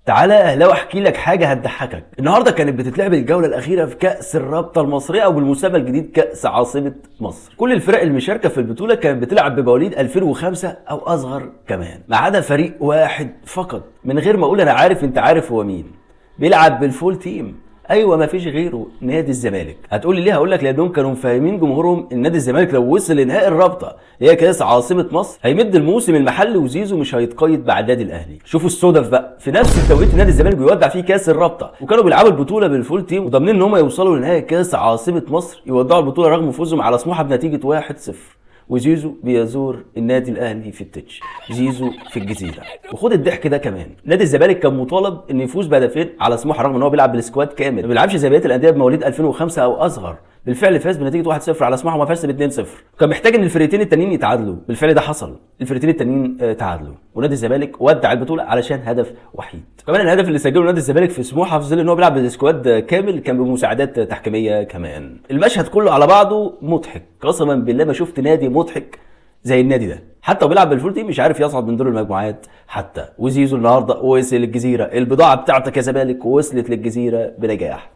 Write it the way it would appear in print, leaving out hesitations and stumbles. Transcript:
تعالى يا اهلاوي احكي لك حاجه هتضحكك. النهارده كانت بتتلعب الجوله الاخيره في كاس الرابطه المصريه او بالمسمى الجديد كاس عاصمه مصر. كل الفرق المشاركه في البطوله كانت بتلعب بمواليد 2005 او اصغر كمان، ما عدا فريق واحد فقط. من غير ما اقول انا عارف انت عارف هو مين، بيلعب بالفول تيم. ايوه ما فيش غيره، نادي الزمالك. هتقول لي ليه؟ هقول لك لانهم كانوا مفهمين جمهورهم ان نادي الزمالك لو وصل لنهائي الرابطه هي كاس عاصمه مصر هيمد الموسم المحلي وزيزو مش هيتقيد مع النادي الاهلي. شوفوا الصدف بقى، في نفس التوقيت نادي الزمالك بيودع فيه كاس الرابطه وكانوا بيلعبوا البطوله بالفول تيم وضامنين ان هم يوصلوا لنهائي كاس عاصمه مصر، يودعوا البطوله رغم فوزهم على سموحه بنتيجه 1-0. وزيزو بيزور النادي الاهلي في التتش، زيزو في الجزيره. وخد الضحك ده كمان، نادي الزمالك كان مطالب ان يفوز بهدفين على سموحه رغم ان هو بيلعب بالسكواد كامل، ما بيلعبش زي بقيه الانديه بمواليد 2005 او اصغر. بالفعل فاز بنتيجه 1-0 على سموحه وما فازش ب 2-0. كان محتاج ان الفرقتين التانيين يتعادلوا، بالفعل ده حصل، الفرقتين التانيين تعادلوا ونادي الزمالك ودع البطوله علشان هدف وحيد. كمان الهدف اللي سجله نادي الزمالك في سموحه في ظل ان هو بيلعب بالسكواد كامل كان بمساعدات تحكيميه كمان. المشهد كله على بعضه مضحك، قسما بالله ما شفت نادي مضحك زي النادي ده. حتى وبيلعب بالفول تيم مش عارف يصعد من دور المجموعات حتى. وزيزو النهارده وصل للجزيره، البضاعه بتاعتك يا زمالك وصلت للجزيره بنجاح.